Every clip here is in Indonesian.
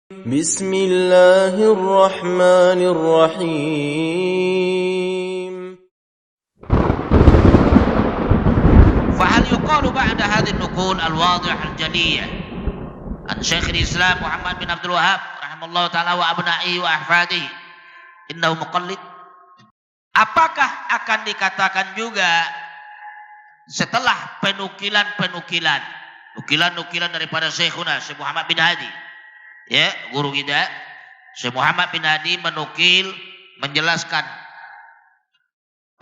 بسم الله الرحمن الرحيم. فهل يقال بعد هذه النقول الواضحة الجلية عن شيخ الإسلام محمد بن عبد الوهاب رحمه الله تعالى وأبنائه وأحفاده إنه مقلد? Apakah akan dikatakan juga setelah penukilan daripada Syekhuna Syekh Muhammad bin Hadi, ya, guru kita Syekh Muhammad bin Hadi menjelaskan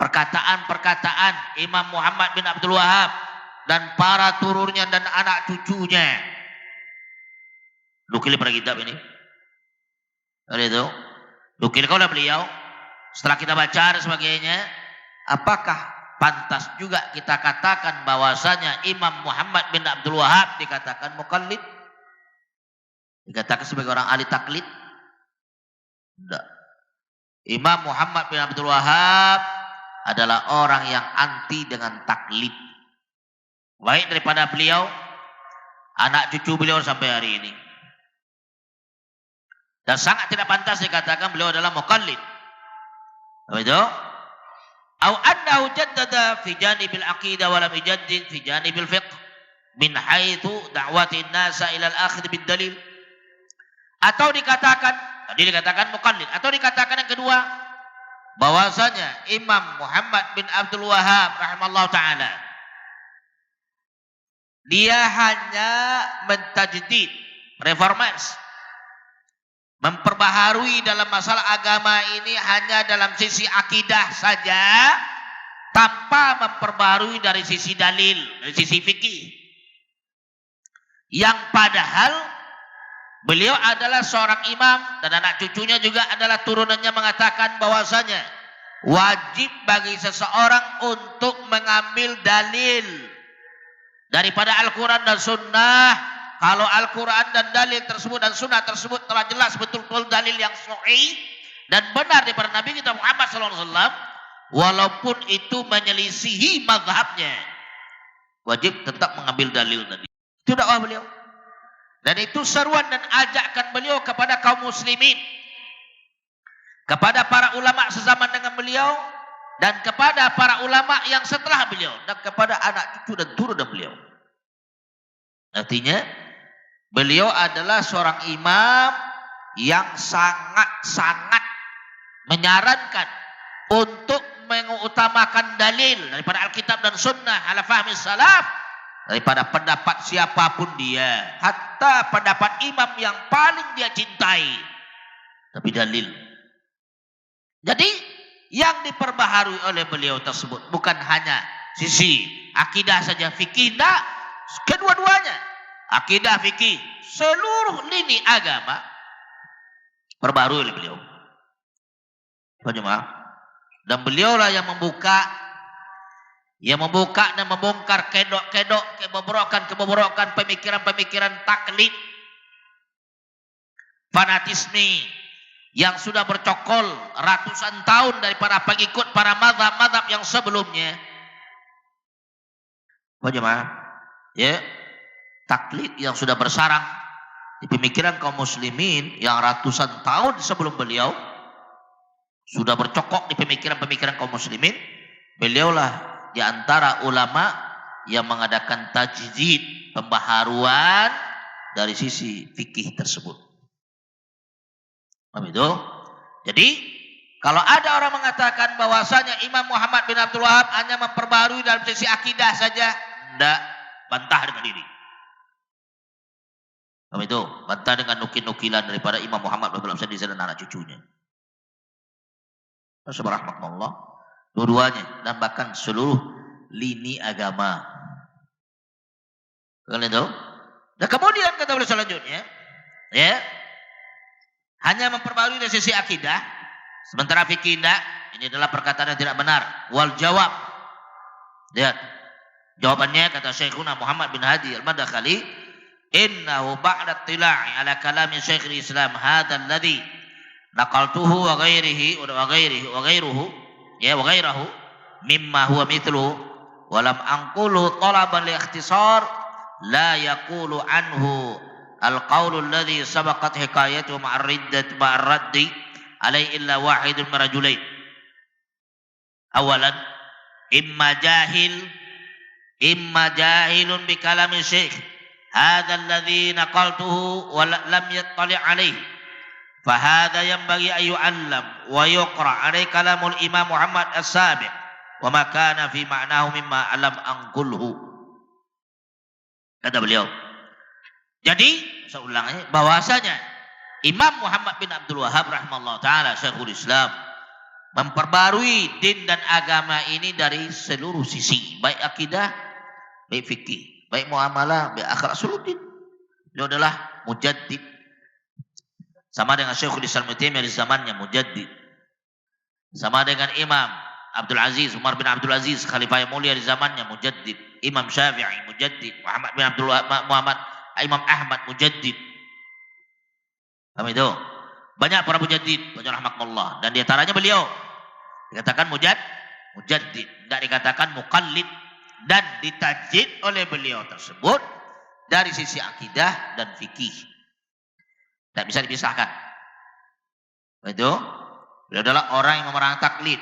perkataan Imam Muhammad bin Abdul Wahab dan para turunnya dan anak cucunya. Nukil pada kitab ini. Ada itu. Nukil oleh beliau. Setelah kita baca dan sebagainya, apakah pantas juga kita katakan bahwasanya Imam Muhammad bin Abdul Wahab dikatakan mukallid? Dikatakan sebagai orang ahli taklid? Tidak. Imam Muhammad bin Abdul Wahab adalah orang yang anti dengan taklid. Baik daripada beliau, anak cucu beliau sampai hari ini. Dan sangat tidak pantas dikatakan beliau adalah mukallid. Apa itu? Au annahu jaddada fi janibil aqidah wa lam yujaddid fi janibil fiqh min haitsu da'wati an-nasa ila al-akhd bid dalil. Atau dikatakan mukallid, atau dikatakan yang kedua bahwasanya Imam Muhammad bin Abdul Wahab rahimallahu taala dia hanya mentajdid, reformasi, memperbaharui dalam masalah agama ini hanya dalam sisi akidah saja, tanpa memperbaharui dari sisi dalil, dari sisi fikih. Yang padahal beliau adalah seorang imam dan anak cucunya juga adalah turunannya mengatakan bahwasanya wajib bagi seseorang untuk mengambil dalil daripada Al-Quran dan Sunnah. Kalau Al-Quran dan dalil tersebut dan Sunnah tersebut telah jelas betul-betul dalil yang sahih dan benar daripada Nabi kita Muhammad SAW, walaupun itu menyelisihi mazhabnya, wajib tetap mengambil dalil tadi. Itu dakwah beliau. Dan itu seruan dan ajakan beliau kepada kaum muslimin, kepada para ulama sezaman dengan beliau, dan kepada para ulama yang setelah beliau, dan kepada anak cucu dan turunan beliau. Artinya beliau adalah seorang imam yang sangat-sangat menyarankan untuk mengutamakan dalil daripada Alkitab dan Sunnah ala fahmi salaf daripada pendapat siapapun dia, hatta pendapat imam yang paling dia cintai, tapi dalil. Jadi yang diperbaharui oleh beliau tersebut bukan hanya sisi akidah saja, fikih, tidak, kedua-duanya, akidah, fikih, seluruh lini agama perbaharui oleh beliau. Dan beliaulah yang membuka dan membongkar kedok-kedok, kebobrokan pemikiran-pemikiran taklid, fanatisme yang sudah bercokol ratusan tahun dari para pengikut para mazhab-mazhab yang sebelumnya. Ya, taklid yang sudah bersarang di pemikiran kaum muslimin yang ratusan tahun sebelum beliau sudah bercokok di pemikiran-pemikiran kaum muslimin. Beliaulah di antara ulama yang mengadakan tajdid, pembaharuan dari sisi fikih tersebut. Paham itu? Jadi kalau ada orang mengatakan bahwasanya Imam Muhammad bin Abdul Wahab hanya memperbarui dalam sisi akidah saja, tidak, bantah dengan diri. Paham itu? Bantah dengan nukil-nukilan daripada Imam Muhammad bin Abdul Wahab dan anak cucunya. Subhanallah. Dua-duanya dan bahkan seluruh lini agama. Kalian tahu? Dan kemudian kata beliau selanjutnya, ya, hanya memperbarui dari sisi akidah, sementara fikih tidak. Ini adalah perkataan yang tidak benar. Wal jawab. Lihat. Jawabannya kata Syekhuna Muhammad bin Hadi al-Madkhali, innahu ba'da tila'i ala kalami Syekhul Islam hadzal ladzi naqaltuhu wa ghairihi wa ghairahu mimma huwa mithluhu wa lam anqulu talaban li ikhtisar la yaqulu anhu al-qaulu alladhi sabaqat hikayatu ma'ar-raddi alai illa wahidun min rajulain. Awalan, imma jahilun bi kalami syekh hadha alladhi naqaltuhu wa lam yattali' alaihi. Fahadha yanbaghi an yu'allam wa yuqra' alai kalamul Imam Muhammad as-Sabiq wa ma kana fi ma'nahu mimma alam anqulhu. Kata beliau. Jadi, saya ulangi, bahwasanya Imam Muhammad bin Abdul Wahhab rahimahullah ta'ala Syekhul Islam memperbarui din dan agama ini dari seluruh sisi, baik akidah, baik fikih, baik muamalah, baik akhlak sulutin. Beliau adalah mujaddid. Sama dengan Syekhul Islam Ibnu Taimiyah di zamannya mujaddid. Sama dengan Imam Abdul Aziz, Umar bin Abdul Aziz, Khalifah yang mulia di zamannya mujaddid. Imam Syafi'i mujaddid, Muhammad bin Imam Ahmad mujaddid. Paham itu? Banyak para mujaddid, banyak rahmatullah, dan di antaranya beliau dikatakan mujaddid, tidak dikatakan muqallid, dan ditajdid oleh beliau tersebut dari sisi akidah dan fikih. Tidak bisa dipisahkan. Itu beliau adalah orang yang memerangi taklid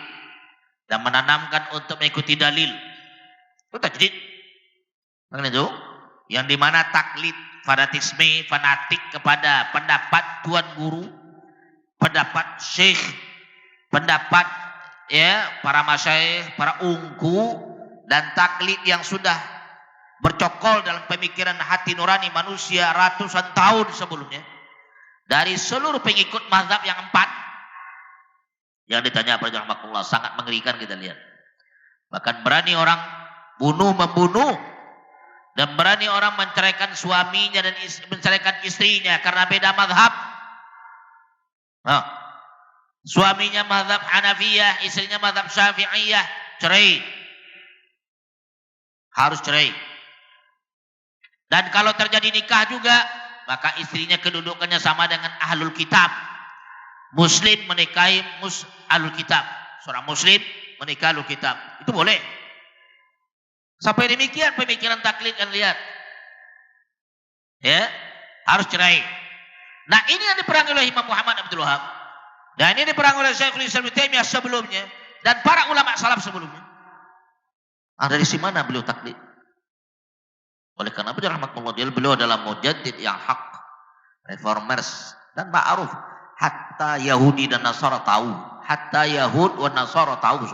dan menanamkan untuk mengikuti dalil. Itu tajdid. Kan itu? Yang dimana taklid, fanatisme, fanatik kepada pendapat tuan guru, pendapat syekh, pendapat para masyayikh, para ungku, dan taklid yang sudah bercokol dalam pemikiran hati nurani manusia ratusan tahun sebelumnya dari seluruh pengikut mazhab yang 4 yang ditanya pada rahmatullah, sangat mengerikan kita lihat. Bahkan berani orang membunuh, dan berani orang menceraikan suaminya dan menceraikan istrinya karena beda mazhab. Suaminya mazhab Hanafiyah, istrinya mazhab Syafi'iyah, cerai. Harus cerai. Dan kalau terjadi nikah juga, maka istrinya kedudukannya sama dengan ahlul kitab. Muslim menikahi ahlul kitab. Seorang muslim menikah ahlul kitab. Itu boleh. Sampai demikian pemikiran taklid, kan lihat. Harus cerai. Nah, ini yang diperangi oleh Imam Muhammad Abdul Wahhab. Dan ini diperangi oleh Syekhul Islam Ibnu Taimiyah sebelumnya dan para ulama salaf sebelumnya. Dari si mana beliau taklid? Oleh karena itu rahmatullah, beliau adalah mujaddid yang hak, reformers dan ma'ruf. Hatta Yahudi dan Nasara tahu. Hatta Yahud dan Nasara tahu.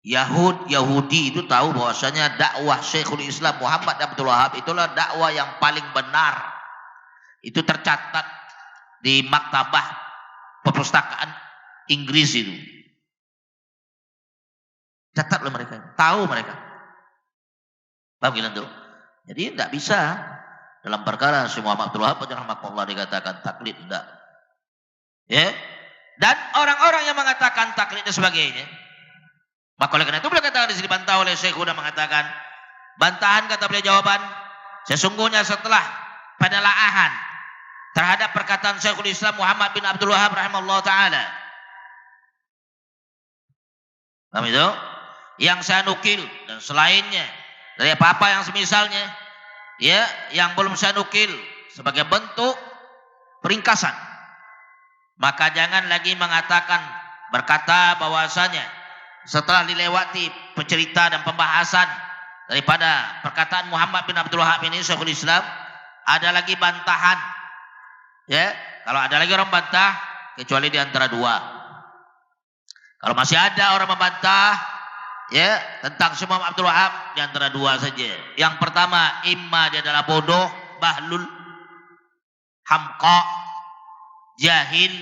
Yahudi itu tahu bahwasanya dakwah Syekhul Islam Muhammad Abdul Wahhab itulah dakwah yang paling benar. Itu tercatat di maktabah perpustakaan Inggris itu. Catat oleh mereka, tahu mereka. Paham gitu? Jadi tidak bisa dalam perkara Syekh Muhammad Abdul Wahhab rahimahullah dikatakan taklid, tidak. Dan orang-orang yang mengatakan taklid dan sebagainya, maka oleh karena itu beliau katakan di sini, bantah oleh Syekh Huda mengatakan, bantahan kata beliau jawaban, sesungguhnya setelah penelaahan terhadap perkataan Syekhul Islam Muhammad bin Abdul Wahhab rahimahullah ta'ala. Paham itu? Yang saya nukil dan selainnya dari apa-apa yang semisalnya, yang belum saya nukil sebagai bentuk peringkasan, maka jangan lagi berkata bahwasanya setelah dilewati pencerita dan pembahasan daripada perkataan Muhammad bin Abdul Wahhab ini Syekhul Islam, ada lagi bantahan. Kalau ada lagi orang bantah, kecuali di antara dua. Kalau masih ada orang membantah tentang Syekh Muhammad Abdul Wahhab, di antara dua saja. Yang pertama, imma dia adalah bodoh, bahlul, hamqa, jahil,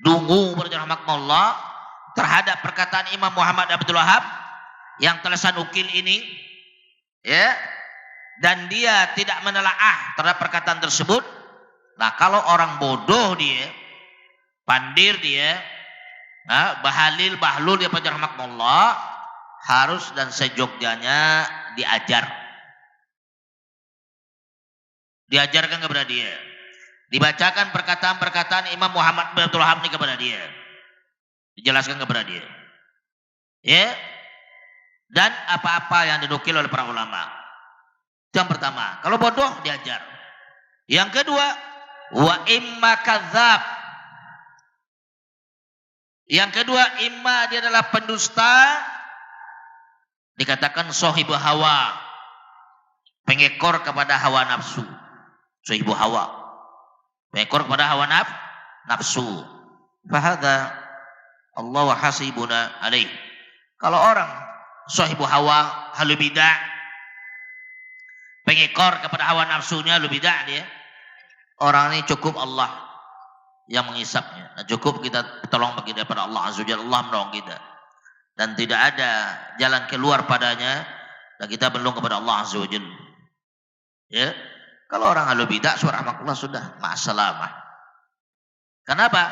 dungu berjahmatullah terhadap perkataan Imam Muhammad Abdul Wahhab yang telah saya nukil ini, dan dia tidak menelaah terhadap perkataan tersebut. Nah, kalau orang bodoh dia, pandir dia, bahlul dia berjahmatullah, harus dan sejogjanya diajarkan kepada dia, dibacakan perkataan-perkataan Imam Muhammad bin Abdul Wahhab ini kepada dia, dijelaskan kepada dia, dan apa-apa yang dinukil oleh para ulama. Yang pertama, kalau bodoh diajar, Yang kedua, wa imma kadzab. Yang kedua, imma dia adalah pendusta, dikatakan sahibu hawa, pengekor kepada hawa nafsu. Sahibu hawa, pengekor kepada hawa nafsu. Fahadha Allah hasibuna alaih. Kalau orang sahibu hawa, halu bidah, pengekor kepada hawa nafsunya, halu bidah dia, orang ini cukup Allah yang menghisapnya. Nah, cukup kita tolong bagi daripada Allah Azza wa Jalla, Allah menolong kita. Dan tidak ada jalan keluar padanya, dan kita berlindung kepada Allah Azza wa Jalla. Ya. Kalau orang ahlu bidah, surah rahmatullah sudah ma'asalamah. Kenapa?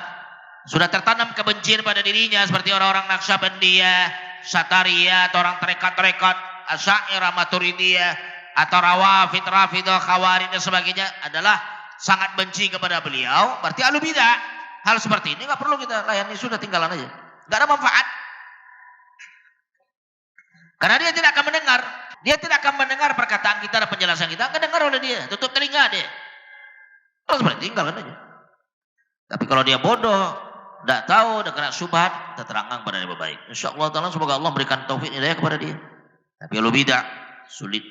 Sudah tertanam kebencian pada dirinya, seperti orang-orang Naqsyabandiyah, Satariyah, atau orang tarekat-tarekat Asy'ariyah, Maturidiyah, atau Rawafid, Rafidah, Khawarij dan sebagainya, adalah sangat benci kepada beliau. Berarti ahlu bidah. Hal seperti ini nggak perlu kita layani, sudah tinggalan aja. Nggak ada manfaat. Karena dia tidak akan mendengar. Dia tidak akan mendengar perkataan kita dan penjelasan kita. Nggak dengar oleh dia. Tutup telinga dia. Kalau seperti tinggalkan aja. Tapi kalau dia bodoh, tidak tahu, dan kena syubhat, kita terangkan kepada dia baik. Insya Allah semoga Allah berikan taufik hidayah kepada dia. Tapi ahlu bidah sulit.